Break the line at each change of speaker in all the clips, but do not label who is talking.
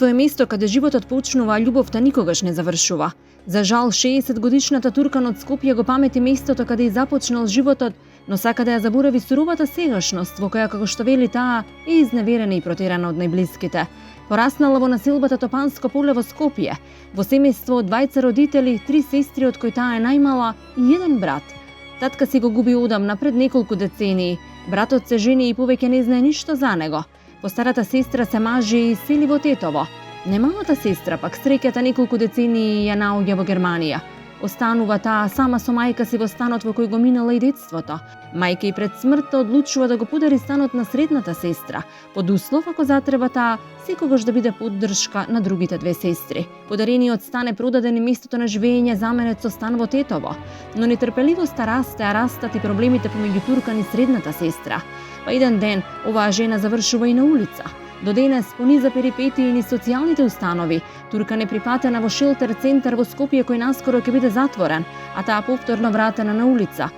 Детство е место каде животот почнува, а љубовта никогаш не завршува. За жал, 60-годишната Туркан од Скопје го памети местото каде и започнал животот, но сака да ја заборави суровата сегашност во која, како што вели таа, е изневерена и протерана од најблиските. Пораснала во населбата Топанско поле во Скопје, во семејство од двајца родители, 3 сестри од кои таа е најмала и еден брат. Татка си го губи одамна пред неколку децении. Братот се жени и повеќе не знае ништо за него. Постарата сестра се мажи и сели во Тетово. Немалата сестра пак среќата неколку децении ја наоѓа во Германија. Останува таа сама со мајка си во станот во кој го минала и детството. Мајка и пред смртта одлучува да го подари станот на средната сестра, под услов ако затреба таа секогаш да биде поддршка на другите две сестри. Подарениот стан е продаден и местото на живење заменет со стан во Тетово, но нетрпеливоста расте, а растат и проблемите помеѓу Туркан и средната сестра. Па еден ден оваа жена завршува и на улица. До денес, пониза перипетии ни социјалните установи, Туркан е припатена во шелтер центар во Скопје кој наскоро ќе биде затворен, а таа повторно вратена на улица.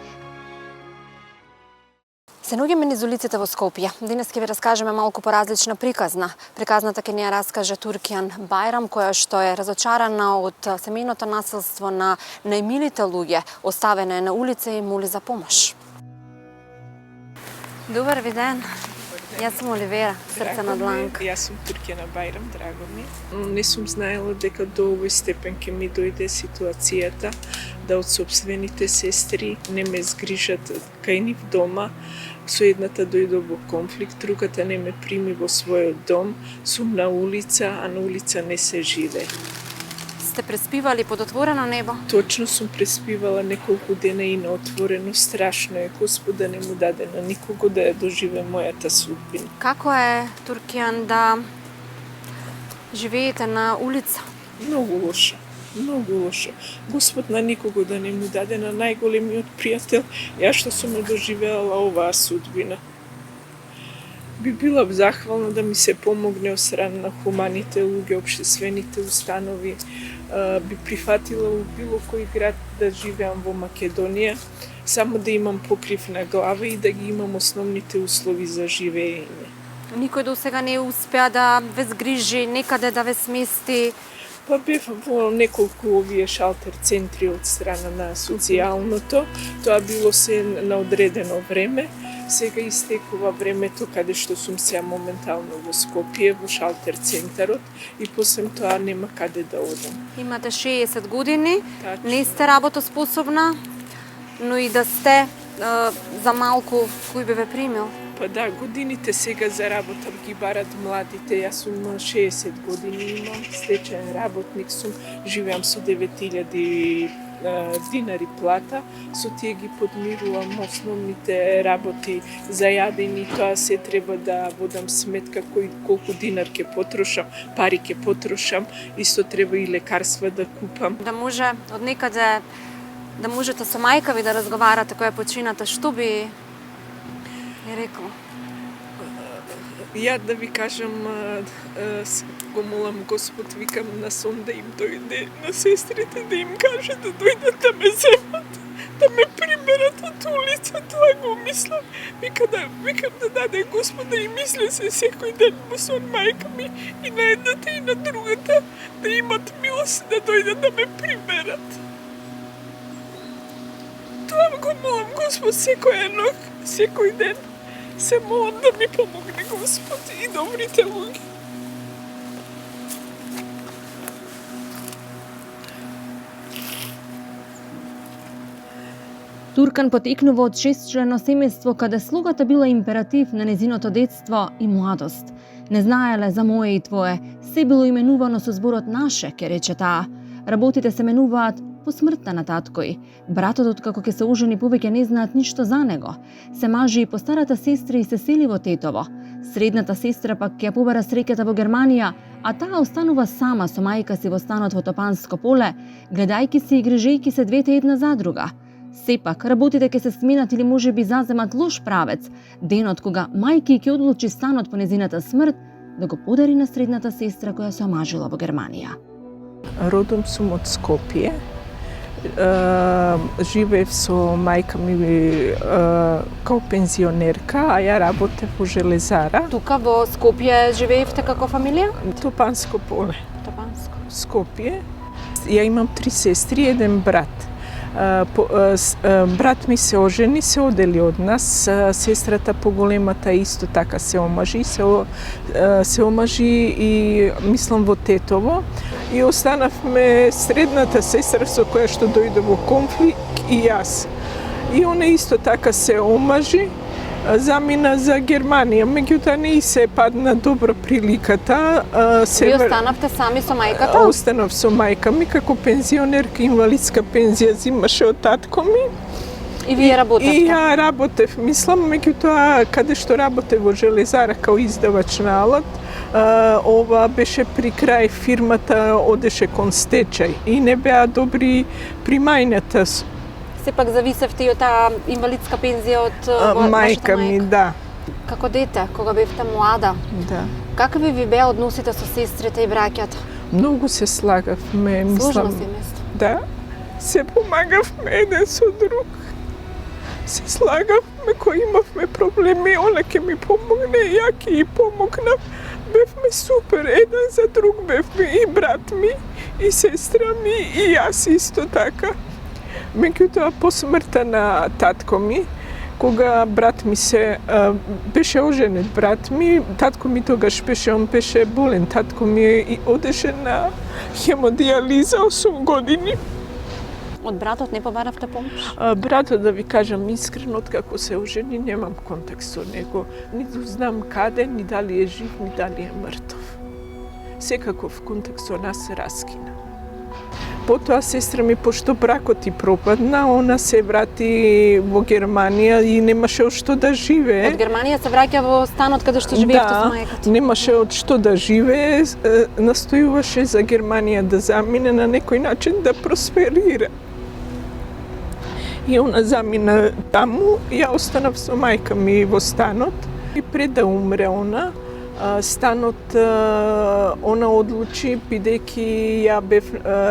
Се наоѓаме низ улиците во Скопје. Денес ќе ви раскажеме малку поразлична приказна. Приказната ќе ни ја раскаже Туркјан Бајрам, која што е разочарана од семејното насилство на најмилите луѓе, оставена е на улица и моли за помош. Добар ви ден. Јас сум Оливера, срце на дланка.
Јас сум Туркјана Бајрам, драго ми. Не сум знаела дека до овој степен ќе ми дојде ситуацијата да од сопствените сестри не ме згрижат кај нив дома. Со едната дојде во конфликт, другата не ме прими во својот дом. Сум на улица, а на улица не се живе.
Сте преспивали под отворено небо?
Точно сум преспивала неколку дена и на отворено. Страшно е, Господа не му даде на никого да ја доживе мојата судбина.
Како е, Туркјан, да живеете на улица?
Многу лошо. Многу лошо. Господ на никого да не му даде, на најголемиот пријател, ја што сум доживеала оваа судбина. Би била захвална да ми се помогне од страна на хуманите луѓе, општествените установи. Би прифатила во било кој град да живеам во Македонија, само да имам покрив на глава и да ги имам основните услови за живење.
Никој до сега не успеа да ве згрижи, некаде да ве смести?
Па бев во неколку овие шалтер центри од страна на социјалното. Тоа било се на одредено време. Сега истекува времето каде што сум сега моментално во Скопје, во шалтер центарот и после тоа нема каде да одам.
Имате 60 години,
Тачно.
не сте работоспособна, но и да сте за малку кој би ве примил?
Па да, годините сега за работа ги барат младите. Јас сум 60 години имам, стечен работник сум, живеам со 9000 динари плата, со тие ги подмирувам основните работи за јадење, тоа се треба да водам сметка колку динар ќе потрошам, пари ќе потрошам, исто треба и лекарства да купам.
Да може од некаде, да можете со мајка ви да разговарате која е почината, што би рекла?
Ја да ви кажам, го молам Господ, викам на сон да им дојде, на сестрите да им каже да дојдат да ме земат, да ме приберат од улица, тоа го мислам. Викам да даде Господ да им мисле се секој ден во сон мајка ми и на едната и на другата, да имат милост да дојдат да ме приберат. Тоа го молам Господ секој ног, секој ден. Се молам да ми помогне Господ и добрите луѓе.
Туркан потекнува од 6-члено семејство каде слугата била императив на незиното детство и младост. Не знаеле за мое и твое, се било именувано со зборот наше, ке рече таа. Работите се менуваат по смртта на таткој. Братот, откако ќе се ожени, повеќе не знаат ништо за него. Се мажи и по старата сестра и се сели во Тетово. Средната сестра пак ќе побара среќата во Германија, а таа останува сама со мајка си во станот во Топанско поле, гледајки се и грижејки се двете една за друга. Сепак, работите ќе се сменат или може би заземат лош правец, денот кога мајки ќе одлучи станот по незината смрт да го подари на средната сестра која се омажила во Германија.
Родом сум од Скопје. Живеев со мајка ми као пензионерка, а ја работев во железара.
Тука во Скопје живеевте како фамилија?
Топанско поле,
Топанско.
Скопје. Ја имам 3 сестри и 1 брат. Брат ми се ожени, се одели од нас. Сестрата поголемата исто така се омажи, се омажи и мислам во Тетово. И останавме средната сестра со која што дојде во конфликт и јас. И она исто така се омажи, замина за Германија, меѓутоа не и се падна добро приликата.
Ви останавте сами со мајката?
Останав со мајка ми како пензионерка, инвалидска пензија зимаше од татко ми.
И вие работевте?
И ја работев, мислам, меѓутоа каде што работев во железара као издавач на алат, ова беше при крај, фирмата одеше кон стечај и не беа добри примањата.
Сепак зависевте и од таа инвалидска пензија од
мајка ми, да.
Како дете, кога бевте млада,
Да.
какви ви беа односите со сестрите и браќата?
Многу се слагавме,
Сложно
мислам.
семејство.
Да. Се помагавме еден со друг. Се слагавме кои имавме проблеми, она ќе ми помогне, ја ќе и помогнам. Бевме супер, еден за друг бевме, и брат ми, и сестра ми, и јас исто така. Меѓутоа, по смртта на татко ми, кога брат ми беше оженет брат ми, татко ми тогаш он беше болен, татко ми одеше на хемодиализа 8 години.
Од братот не побаравте помош?
Братот, да ви кажам искрено, откако се ожени, немам контакт со него. Ниту знам каде, ни дали е жив, ни дали е мртов. Секаков контакт со нас се раскина. Потоа сестра ми, пошто бракот и пропадна, она се врати во Германија и немаше од што да живее.
Од Германија се враќа во станот каде што живеевте со мајката?
Немаше од што да живее, настојуваше за Германија да замине, на некој начин да просперира. И она замина таму, ја останав со мајка ми во станот. И пред да умре она, станот она одлучи, бидејќи ја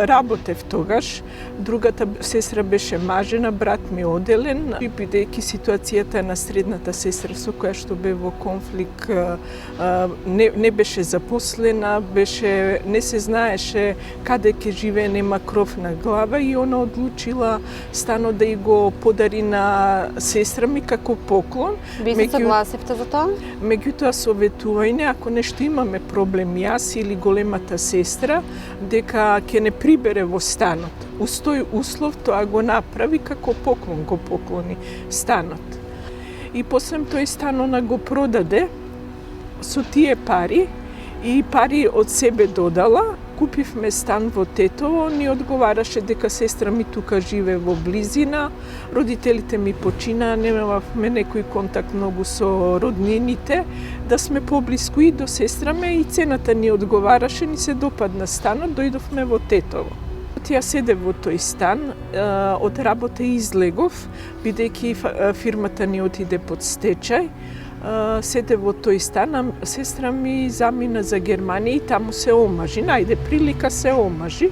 работев тогаш, другата сестра беше мажена, брат ми оделен, и бидејќи ситуацијата на средната сестра со која што бе во конфликт не беше запослена, не се знаеше каде ќе живее, нема кров на глава, и она одлучила станот да и го подари на сестра ми како поклон.
Ви се согласивте за тоа?
Меѓутоа советување, ако нешто имаме проблем јас или големата сестра, дека ќе не прибере во станот. Uz тој услов тоа го направи како поклон, го поклони станот. И после тој стан она го продаде со тие пари и пари од себе додала. Купивме стан во Тетово, ни одговараше дека сестра ми тука живе во близина, родителите ми починаа, немавме некој контакт многу со роднините, да сме поблиску и до сестра ме, и цената ни одговараше, ни се допадна станот, дојдовме во Тетово. Ја седев во тој стан, од работа излегов, бидејќи фирмата ни отиде под стечај. Седев во тој стан, а сестра ми замина за Германија и таму се омажи. Најде прилика се омажи.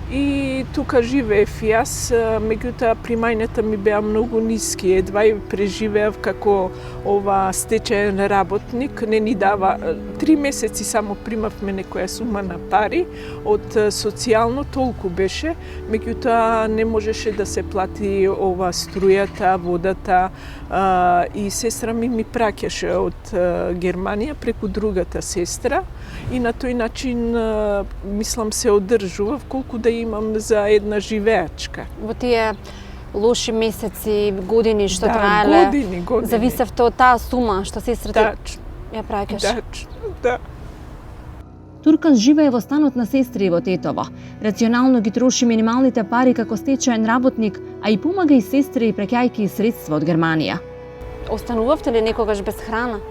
И тука живеев јас, меѓутоа примањата ми беа многу ниски, едва и преживеав како ова стечаен работник, не ни дава, 3 месеци само примавме некоја сума на пари, од социјално толку беше, меѓутоа не можеше да се плати ова струјата, водата, и сестра ми праќаше од Германија преку другата сестра, и на тој начин, мислам, се одржував колку да имам за една живеачка.
Во тие лоши месеци, години што траеле,
години.
зависевте од таа сума што сестрата ја праќаше.
Да.
Туркан живее во станот на сестри во Тетово. Рационално ги троши минималните пари како стечаен работник, а и помага и сестри преќајќи средства од Германија. Останувавте ли некогаш без храна?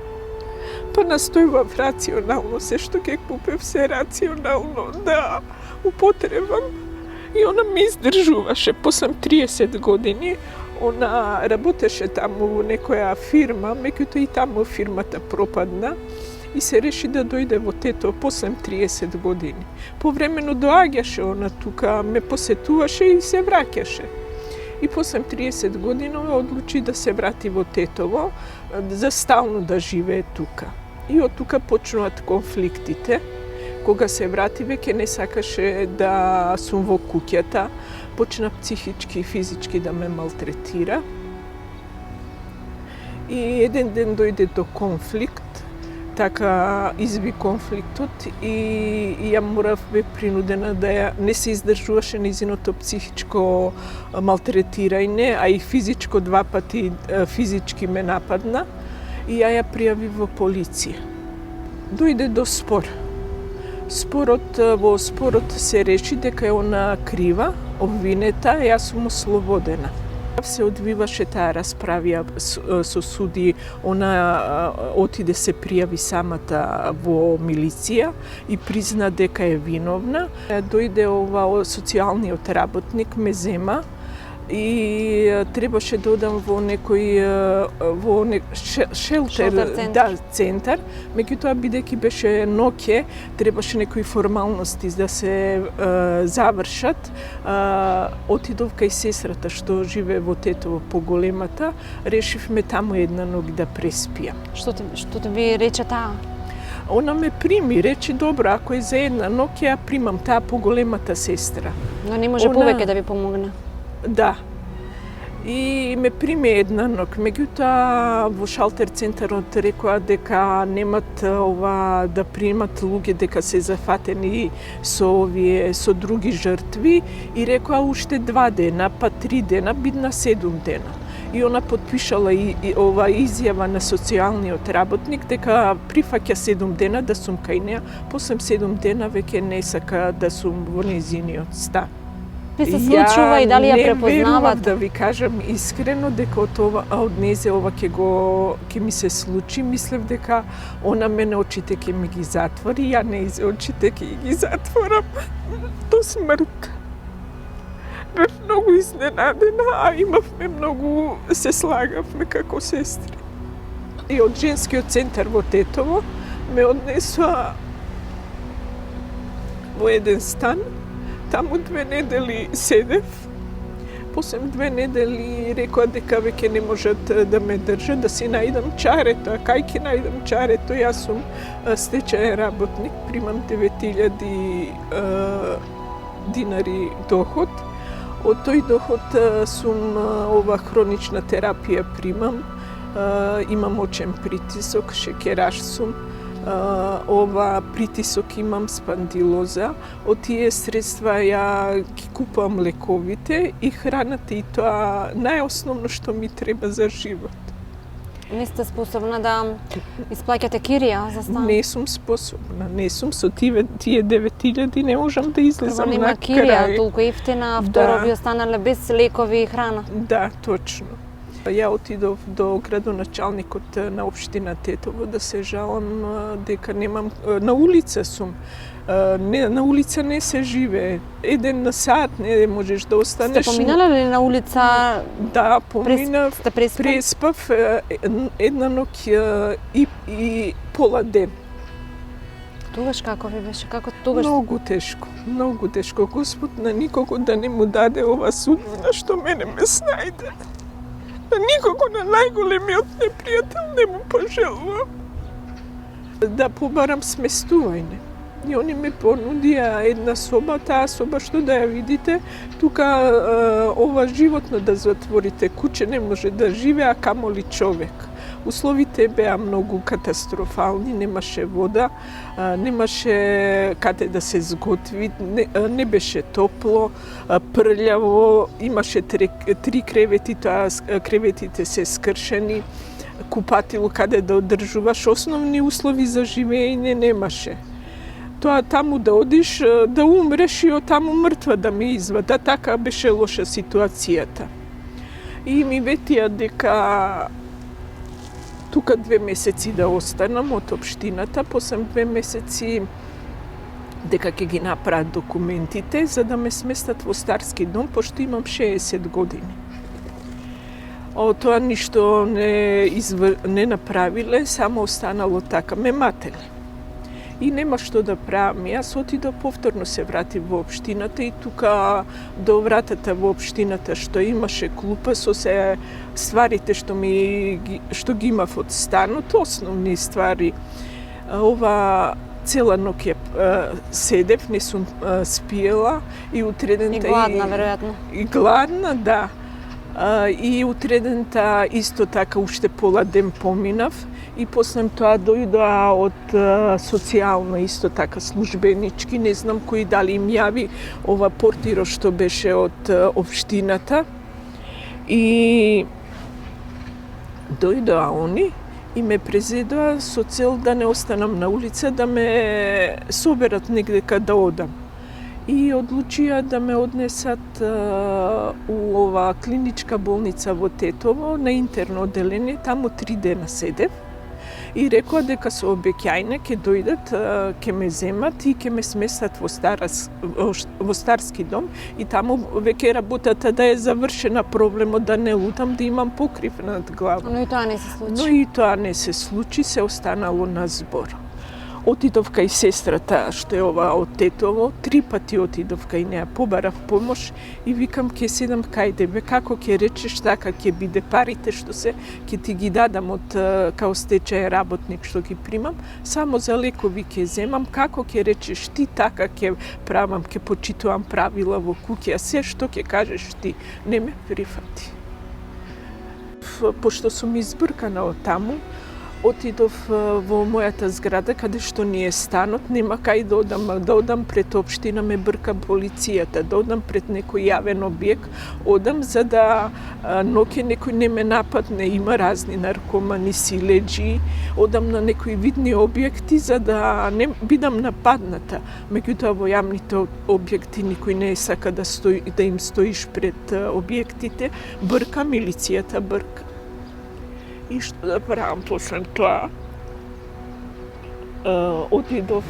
Па настојував рационално, се што ќе купев се рационално да употребам. И она ми издржуваше. После 30 години, она работеше таму во некоја фирма, меѓутоа и таму фирмата пропадна. и се реши да дојде во Тетово после 30 години. Повремено доаѓаше она тука, ме посетуваше и се враќаше. И после 30 години одлучи да се врати во Тетово, за стално да живее тука. И од тука почнуваат конфликтите. Кога се врати, веќе не сакаше да сум во куќата, почна психички и физички да ме малтретира. И еден ден дојде до конфликт, така изби конфликтот и ја морав бе принудена да ја не се издржуваше нејзиното психичко малтретирање, а и физичко 2 пати физички ме нападна и ја пријави во полиција. Дојде до спор. Во спорот се реши дека е она крива, обвинета, јас сум ослободена. Се одвиваше таа расправија со суди, она отиде се пријави самата во милиција и призна дека е виновна. Дојде ова социјалниот работник, ме зема и требаше да одам во некој шелтер, да, центар. Меѓутоа, бидејќи беше ноќе, требаше некои формалности да се завршат. Отидов кај сестрата што живее во Тетово, поголемата, решивме таму една ноќ да преспијам.
Што те ви рече таа?
Она ме прими, рече добро, ако е за една ноќ, ја примам таа поголемата сестра.
Но не може повеќе да ви помогне.
Да. И ме прими една ноќ. Меѓутоа, во шалтер центарот рекоа дека немат да примат луѓе дека се зафатени со други жртви и рекоа уште 2 дена, па 3 дена, бидна 7 дена. И она потпишала ова изјава на социјалниот работник дека прифаќа 7 дена да сум кај неа, после 7 дена веќе не сака да сум во нејзиниот стан.
Ви се случува и дали ја препознавате?
Не верував, да ви кажам искрено, дека од незе ова ќе ми се случи. Мислев дека она мене очите ќе ми ги затвори, ја незе очите ќе ги затворам до смрт. Бев многу изненадена, а имавме многу, се слагавме како сестри. И од женскиот центар во Тетово ме однесоа во еден стан. Таму 2 недели седев. После 2 недели рекоа дека веќе не можат да ме држат, да си најдам чарето. А кај ќе најдам чарето? Јас сум стечаен работник, примам 9000 динари доход. Од тој доход сум хронична терапија примам. Имам мочен притисок, шекераш сум. Притисок имам, спандилоза. Од тие средства ја ги купувам лековите и храната, и тоа најосновно што ми треба за живот.
Не сте способна да исплаќате кирија за стан?
Не сум способна, не сум со тие 9000 не можам да излезам на крај.
Нема кирија, толку ефтина, второ би останале без лекови и храна.
Да, точно. Ја отидов до градоначалникот на општина Тетово да се жалам дека немам, на улица сум. На улица не се живее. Еден сат не можеш да останеш.
Сте поминала ли на улица?
Да, поминав.
Сте
преспав една ноќ и пола ден.
Тогаш како ви беше? Како тогаш?
Многу тешко, многу тешко. Господ на никого да не му даде ова судбина што мене ме снајде. На никого, на најголемиот непријател не му пожелувам. Да побарам сместување. И они ме понудија една соба, таа соба што да ја видите, тука ова животно да затворите, куќе не може да живее, а камоли човек. Условите беа многу катастрофални, немаше вода, немаше каде да се сготви, не беше топло, прљаво, имаше 3 кревети, тоа креветите се скршени, купатило каде да одржуваш, основни услови за живење немаше. Тоа таму да одиш, да умреш и од таму мртва да ме извада, така беше лоша ситуацијата. И ми ветија дека тука 2 месеци да останам од општината, после 2 месеци дека ќе ги направат документите за да ме сместат во старски дом, пошто имам 60 години. Тоа ништо не направиле, само останало така. Ме мателе. И нема што да правам. Јас отидов повторно се вратив во општината и тука до вратата во општината што имаше клупа со се стварите што ги имав од станот, основни ствари. Ова цела ноќ седев, не сум спиела и утредента
И гладна, веројатно.
И гладна, да. И утредента исто така уште пола ден поминав и после тоа дојдоа од социјално исто така службенички, не знам кој дали им јави ова портиро што беше од општината и дојдоа они и ме презедоа со цел да не останам на улица, да ме соберат негдека да одам. И одлучија да ме однесат у ова клиничка болница во Тетово на интерно одделение, таму 3 дена седев. И рекоа дека со обеќајне ќе дојдат, ќе ме земат и ќе ме сместат во старски дом и таму веќе работата да е завршена, проблемот да не лутам, да имам покрив над глава.
Но и тоа не се случи.
Но и тоа не се случи, се останало на збор. Отидов кај сестрата што е ова од Тетово, 3 пати отидов кај неа, побарав помош и викам ќе седам кај тебе, како ќе речеш така ќе биде парите што ќе ти ги дадам од као стечаен работник што ги примам, само за лекови ќе земам, како ќе речеш ти така ќе правам, ќе почитувам правила во куќа, а се што ќе кажеш ти, не ме прифати. Пошто сум избркана од таму, отидов во мојата зграда, каде што ни е станот, нема кај да одам пред општина, ме брка полицијата, да одам пред некој јавен објект, одам за да ноќе некој не ме нападне, има разни наркомани, силеџи, одам на некои видни објекти за да не бидам нападната. Меѓутоа во јавните објекти никој не сака да им стоиш пред објектите, брка милицијата, брка. И што да правам после тоа? Отидов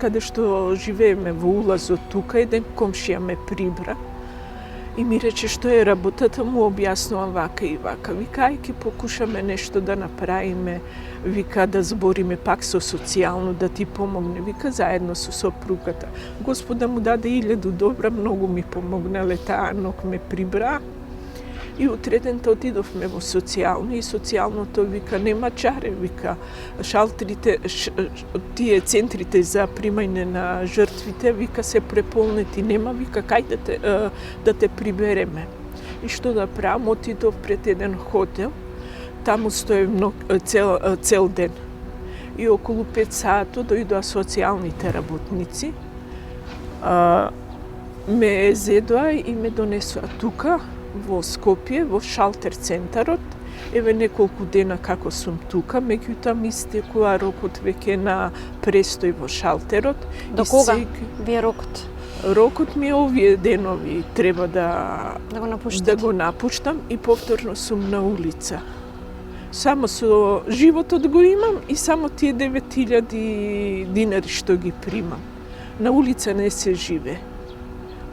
каде што живееме во улазот тука, еден комшија ме прибра и ми рече што е работата, му објаснувам вака и вака. Вика, ај ќе покушаме нешто да направиме, вика да збориме пак со социјално, да ти помогне, вика заедно со сопругата. Господа му даде 1000 добра, многу ми помогнале, таа ног ме прибра. И утредента отидовме во социјално и социјалното вика нема чаре, вика шалтерите, тие центрите за примање на жртвите, вика се преполнети, нема, вика кај да те прибереме. И што да правам, отидов пред еден хотел, таму стоев цел ден. И околу 5 сато дојдоа социјалните работници, ме зедоа и ме донесоа тука, во Скопје, во шалтер центарот. Еве неколку дена како сум тука, меѓутоа ми истекува рокот веќе на престој во шалтерот.
До кога ви е рокот?
Рокот ми е овие денови, треба да го напуштам и повторно сум на улица. Само со животот го имам и само тие 9000 динари што ги примам. На улица не се живе.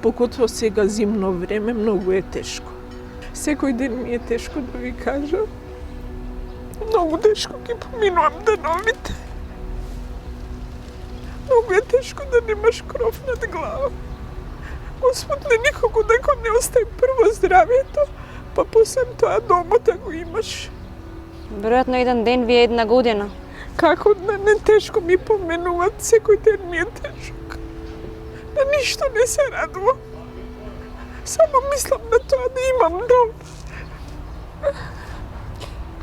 Покотоа сега зимно време, многу е тешко. Секој ден ми е тешко да ви кажам. Многу тешко ги поминувам деновите. Многу е тешко да немаш кров над глава. Господ не никого да го не остави прво здравието, па после тоа домот да го имаш.
Веројатно еден ден ви е 1 година.
Како да не тешко ми поменуваат, секој ден ми е тешок. На ништо не се радувам. Само мислам на тоа да имам дом.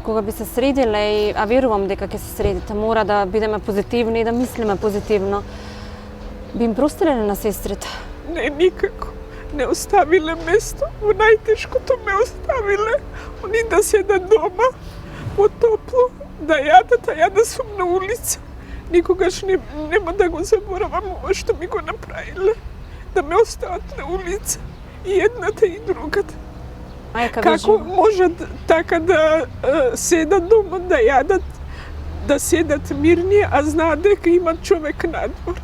Кога би се средиле, а верувам дека ќе се средите, мора да бидеме позитивни и да мислиме позитивно. Би им простиле на сестрите?
Не, никако. Не оставиле место. Во најтешкото ме оставиле. Они да седат дома, во топло, да јадат, а ја да сум на улица. Никогаш нема да го заборавам ова што ми го направиле. Да ме остават на улица. И едната и другата. Како можат така да седат дома, да јадат, да седат мирни, а знаат дека има човек надвор.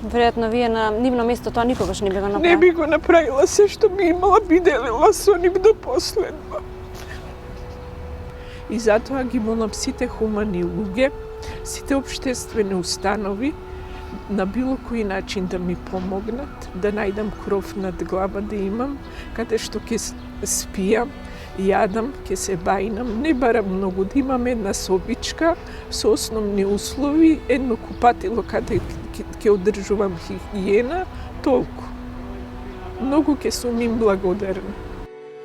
Веројатно вие на нивно место тоа никогаш не би го
Не
направили.
би го направила се што би имала, би делила со нив до последно. И затоа ги молам сите хумани луѓе, сите општествени установи, на било кој начин да ми помогнат, да најдам кров над глава да имам, каде што ќе спијам, јадам, ќе се бајнам, не барам многу, да имам една собичка со основни услови, едно купатило каде ќе одржувам хигиена, толку. Многу ќе сум им благодарна.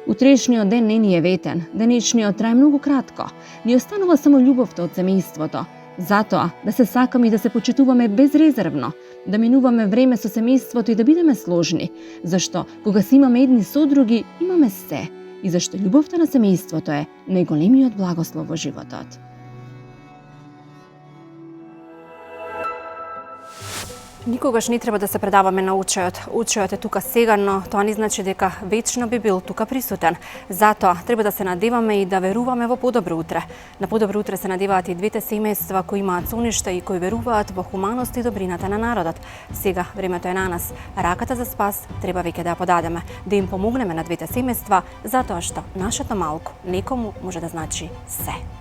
Утрешниот ден не ни е ветен, денешниот трае многу кратко. Ни останува само љубовта од семејството. Затоа да се сакаме и да се почитуваме безрезервно, да минуваме време со семејството и да бидеме сложни, зашто кога се имаме едни со други, имаме се, и зашто љубовта на семејството е најголемиот благослов во животот. Никогаш не треба да се предаваме на учеот. Учеот е тука сега, но тоа не значи дека вечно би бил тука присутен. Затоа треба да се надеваме и да веруваме во подобро утре. На подобро утре се надеваат и двете семејства кои имаат соништа и кои веруваат во хуманост и добрината на народот. Сега времето е на нас. Раката за спас треба веќе да ја подадеме, да им помогнеме на двете семејства, затоа што нашето малку некому може да значи се.